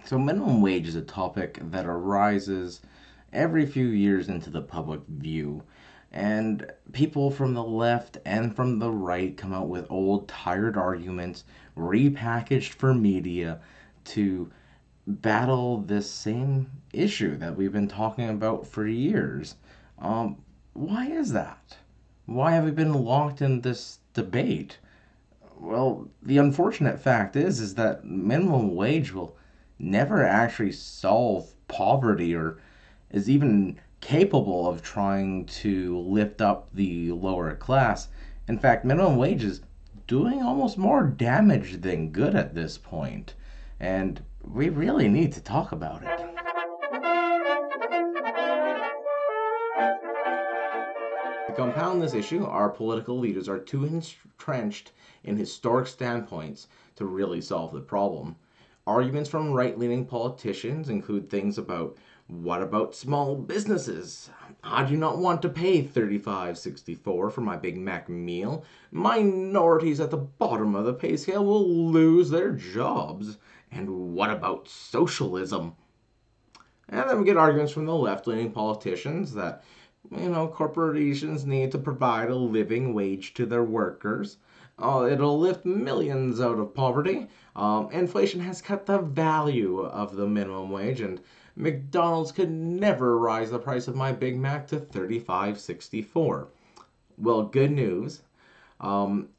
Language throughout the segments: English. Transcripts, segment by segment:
So, minimum wage is a topic that arises every few years into the public view, and people from the left and from the right come out with old, tired arguments repackaged for media to battle this same issue that we've been talking about for years. Um, why is that? Why have we been locked in this debate? Well, the unfortunate fact is that minimum wage will never actually solve poverty or is even capable of trying to lift up the lower class. In fact, minimum wage is doing almost more damage than good at this point, and we really need to talk about it. To compound this issue, our political leaders are too entrenched in historic standpoints to really solve the problem. Arguments from right leaning politicians include things about what about small businesses? I do not want to pay $35.64 for my Big Mac meal. Minorities at the bottom of the pay scale will lose their jobs. And what about socialism? And then we get arguments from the left leaning politicians that, corporations need to provide a living wage to their workers. It'll lift millions out of poverty. Inflation has cut the value of the minimum wage, and McDonald's could never rise the price of my Big Mac to $35.64. Well, good news.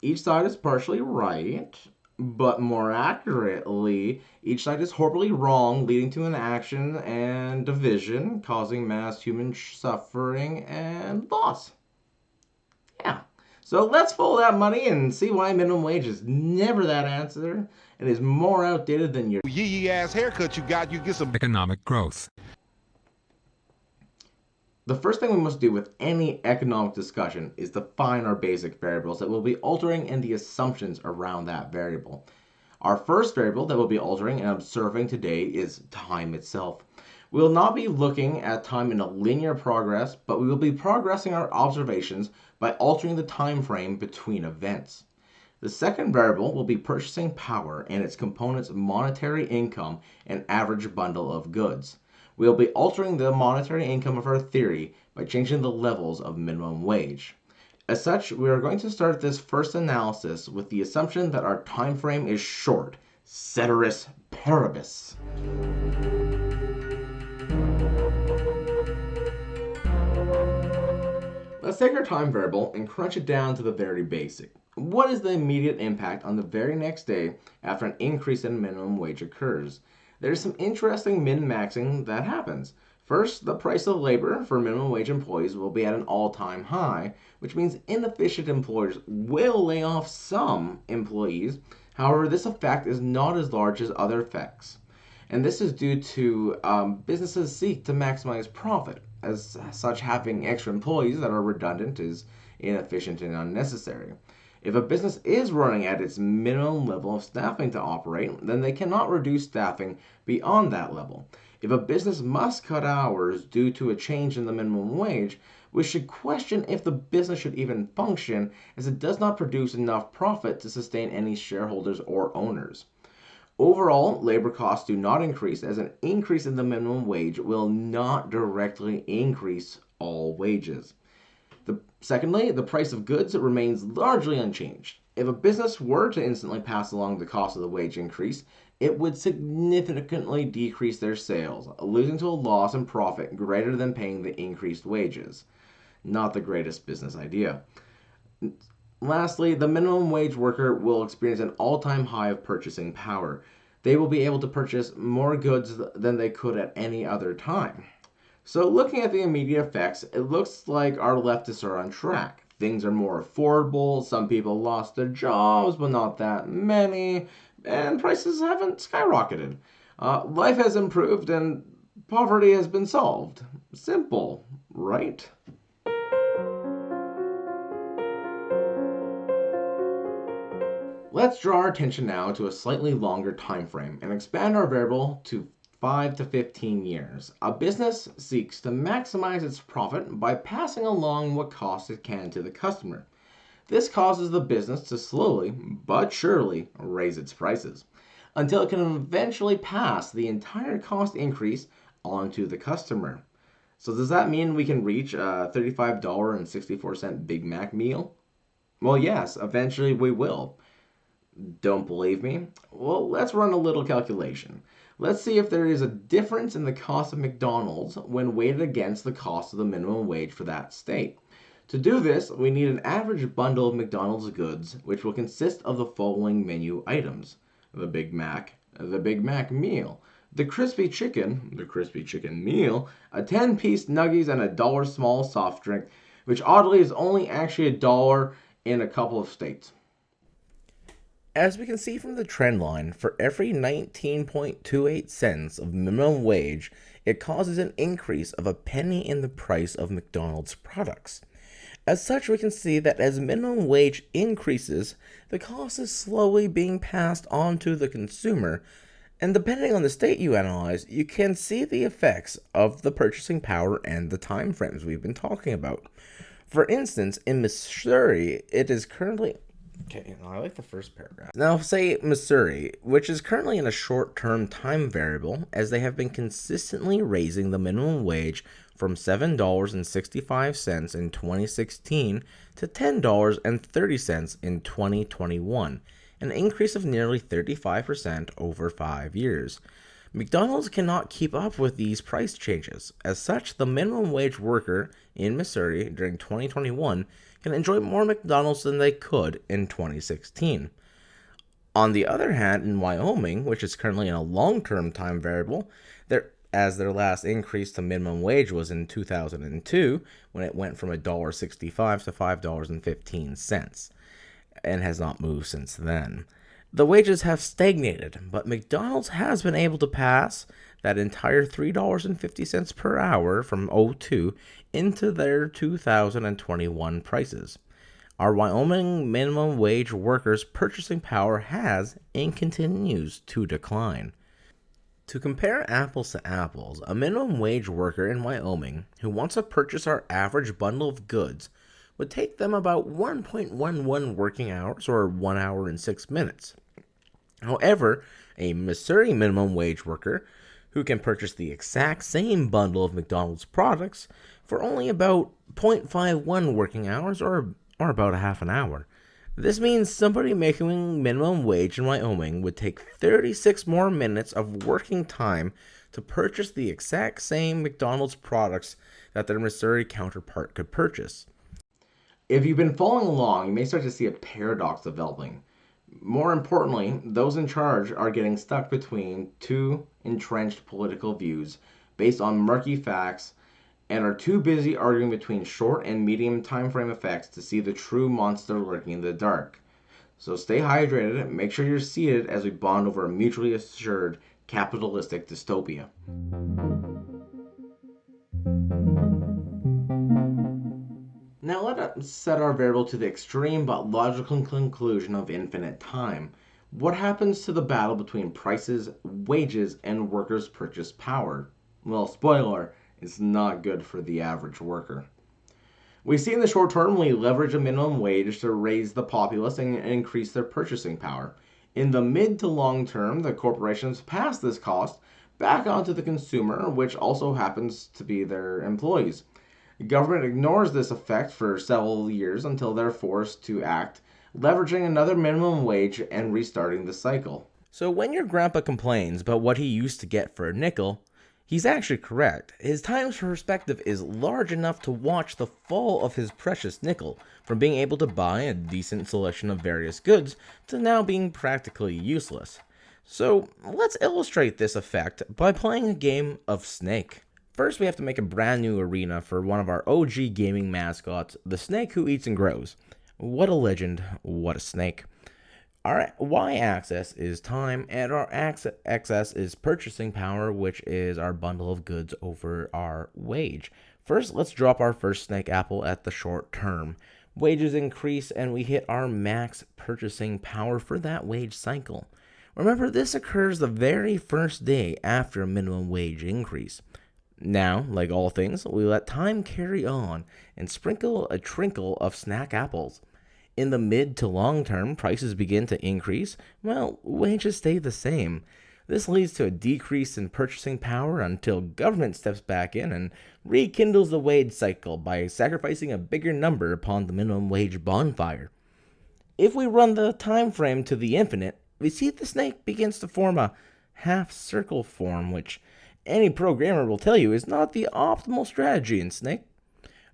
Each side is partially right, but more accurately, each side is horribly wrong, leading to inaction and division, causing mass human suffering and loss. Yeah. So let's follow that money and see why minimum wage is never that answer and is more outdated than your yee ass haircut you got. You get some economic growth. The first thing we must do with any economic discussion is define our basic variables that we'll be altering and the assumptions around that variable. Our first variable that we'll be altering and observing today is time itself. We will not be looking at time in a linear progress, but we will be progressing our observations by altering the time frame between events. The second variable will be purchasing power and its components monetary income and average bundle of goods. We will be altering the monetary income of our theory by changing the levels of minimum wage. As such, we are going to start this first analysis with the assumption that our time frame is short, ceteris paribus. Let's take our time variable and crunch it down to the very basic. What is the immediate impact on the very next day after an increase in minimum wage occurs? There's some interesting min-maxing that happens. First, the price of labor for minimum wage employees will be at an all-time high, which means inefficient employers will lay off some employees. However, this effect is not as large as other effects. And this is due to businesses seek to maximize profit. As such, having extra employees that are redundant is inefficient and unnecessary. If a business is running at its minimum level of staffing to operate, then they cannot reduce staffing beyond that level. If a business must cut hours due to a change in the minimum wage, we should question if the business should even function, as it does not produce enough profit to sustain any shareholders or owners. Overall, labor costs do not increase, as an increase in the minimum wage will not directly increase all wages. Secondly, the price of goods remains largely unchanged. If a business were to instantly pass along the cost of the wage increase, it would significantly decrease their sales, losing to a loss in profit greater than paying the increased wages. Not the greatest business idea. Lastly, the minimum wage worker will experience an all-time high of purchasing power. They will be able to purchase more goods than they could at any other time. So looking at the immediate effects, it looks like our leftists are on track. Things are more affordable, some people lost their jobs, but not that many, and prices haven't skyrocketed. Life has improved and poverty has been solved. Simple, right? Let's draw our attention now to a slightly longer time frame and expand our variable to 5 to 15 years. A business seeks to maximize its profit by passing along what cost it can to the customer. This causes the business to slowly but surely raise its prices. until it can eventually pass the entire cost increase onto the customer. So does that mean we can reach a $35.64 Big Mac meal? Well, yes, eventually we will. Don't believe me? Well, let's run a little calculation. Let's see if there is a difference in the cost of McDonald's when weighted against the cost of the minimum wage for that state. To do this, we need an average bundle of McDonald's goods, which will consist of the following menu items: the Big Mac meal, the crispy chicken meal, a 10-piece nuggies, and a dollar small soft drink, which oddly is only actually $1 in a couple of states. As we can see from the trend line, for every 19.28 cents of minimum wage, it causes an increase of a penny in the price of McDonald's products. As such, we can see that as minimum wage increases, the cost is slowly being passed on to the consumer, and depending on the state you analyze, you can see the effects of the purchasing power and the time frames we've been talking about. For instance, in Missouri, it is currently... Okay, I like the first paragraph. Now, say Missouri, which is currently in a short-term time variable, as they have been consistently raising the minimum wage from $7.65 in 2016 to $10.30 in 2021, an increase of nearly 35% over 5 years. McDonald's cannot keep up with these price changes. As such, the minimum wage worker in Missouri during 2021 can enjoy more McDonald's than they could in 2016. On the other hand, in Wyoming, which is currently in a long-term time variable, as their last increase to minimum wage was in 2002, when it went from $1.65 to $5.15, and has not moved since then. The wages have stagnated, but McDonald's has been able to pass that entire $3.50 per hour from 2002 into their 2021 prices. Our Wyoming minimum wage workers' purchasing power has and continues to decline. To compare apples to apples, a minimum wage worker in Wyoming who wants to purchase our average bundle of goods would take them about 1.11 working hours, or 1 hour and 6 minutes. However, a Missouri minimum wage worker who can purchase the exact same bundle of McDonald's products for only about 0.51 working hours, or about a half an hour. This means somebody making minimum wage in Wyoming would take 36 more minutes of working time to purchase the exact same McDonald's products that their Missouri counterpart could purchase. If you've been following along, you may start to see a paradox developing. More importantly, those in charge are getting stuck between two entrenched political views based on murky facts and are too busy arguing between short and medium time frame effects to see the true monster lurking in the dark. So stay hydrated, make sure you're seated as we bond over a mutually assured capitalistic dystopia. Now let us set our variable to the extreme but logical conclusion of infinite time. What happens to the battle between prices, wages, and workers' purchase power? Well, spoiler, it's not good for the average worker. We see in the short term we leverage a minimum wage to raise the populace and increase their purchasing power. In the mid to long term, the corporations pass this cost back onto the consumer, which also happens to be their employees. Government ignores this effect for several years until they're forced to act, leveraging another minimum wage and restarting the cycle. So when your grandpa complains about what he used to get for a nickel, he's actually correct. His time perspective is large enough to watch the fall of his precious nickel from being able to buy a decent selection of various goods to now being practically useless. So let's illustrate this effect by playing a game of Snake. First, we have to make a brand new arena for one of our OG gaming mascots, the snake who eats and grows. What a legend, what a snake. Our y-axis is time, and our x-axis is purchasing power, which is our bundle of goods over our wage. First, let's drop our first snake apple at the short term. Wages increase, and we hit our max purchasing power for that wage cycle. Remember, this occurs the very first day after a minimum wage increase. Now, like all things, we let time carry on and sprinkle a trinkle of snack apples. In the mid to long term, prices begin to increase, while wages stay the same. This leads to a decrease in purchasing power until government steps back in and rekindles the wage cycle by sacrificing a bigger number upon the minimum wage bonfire. If we run the time frame to the infinite, we see the snake begins to form a half-circle form, which any programmer will tell you is not the optimal strategy in Snake.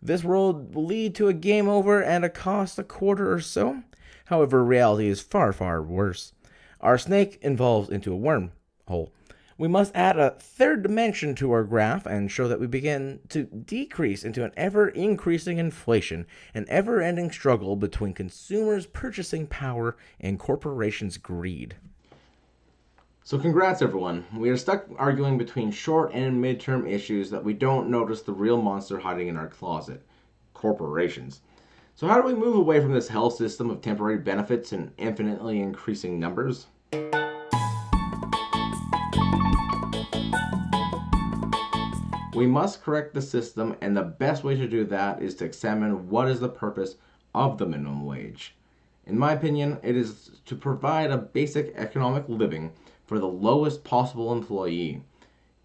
This road will lead to a game over and a cost a quarter or so. However, reality is far, far worse. Our snake evolves into a wormhole. We must add a third dimension to our graph and show that we begin to decrease into an ever-increasing inflation, an ever-ending struggle between consumers' purchasing power and corporations' greed. So congrats everyone. We are stuck arguing between short and mid-term issues that we don't notice the real monster hiding in our closet. Corporations. So how do we move away from this hell system of temporary benefits and infinitely increasing numbers? We must correct the system, and the best way to do that is to examine what is the purpose of the minimum wage. In my opinion, it is to provide a basic economic living for the lowest possible employee.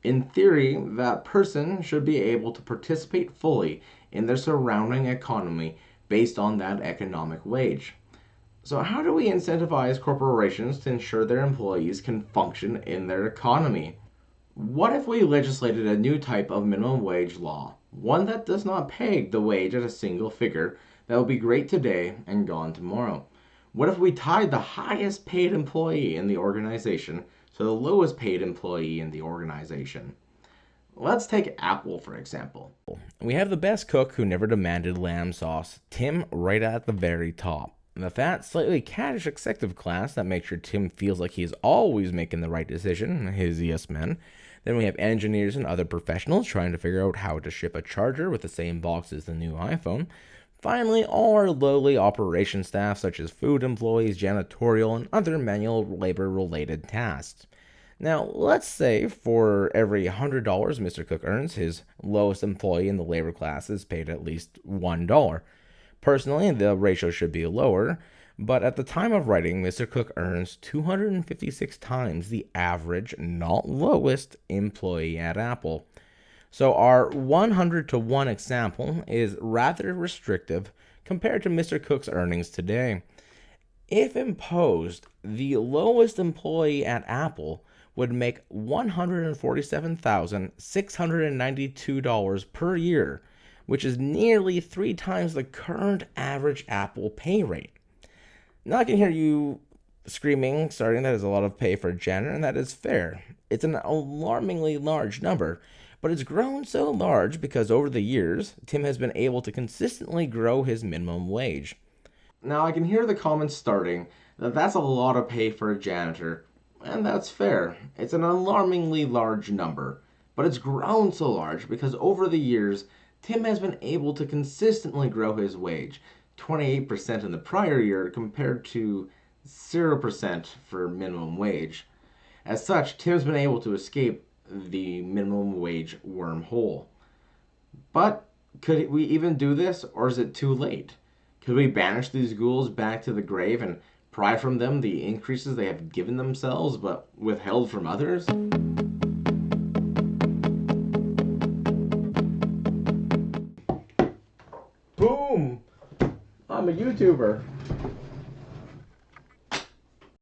In theory, that person should be able to participate fully in their surrounding economy based on that economic wage. So how do we incentivize corporations to ensure their employees can function in their economy? What if we legislated a new type of minimum wage law, one that does not peg the wage at a single figure that will be great today and gone tomorrow? What if we tied the highest paid employee in the organization to the lowest paid employee in the organization? Let's take Apple, for example. We have the best cook who never demanded lamb sauce, Tim, right at the very top. The fat, slightly caddish executive class that makes sure Tim feels like he is always making the right decision, his yes men. Then we have engineers and other professionals trying to figure out how to ship a charger with the same box as the new iPhone. Finally, all our lowly operation staff, such as food employees, janitorial, and other manual labor-related tasks. Now, let's say for every $100 Mr. Cook earns, his lowest employee in the labor class is paid at least $1. Personally, the ratio should be lower, but at the time of writing, Mr. Cook earns 256 times the average, not lowest, employee at Apple. So our 100 to 1 example is rather restrictive compared to Mr. Cook's earnings today. If imposed, the lowest employee at Apple would make $147,692 per year, which is nearly 3 times the current average Apple pay rate. Now I can hear you screaming, starting that is a lot of pay for a janitor, and that is fair. It's an alarmingly large number, but it's grown so large because over the years, Tim has been able to consistently grow his minimum wage. Now I can hear the comments starting that that's a lot of pay for a janitor, and that's fair. It's an alarmingly large number, but it's grown so large because over the years, Tim has been able to consistently grow his wage, 28% in the prior year compared to 0% for minimum wage. As such, Tim's been able to escape the minimum wage wormhole. But could we even do this, or is it too late? Could we banish these ghouls back to the grave and pry from them the increases they have given themselves but withheld from others? Boom! I'm a YouTuber.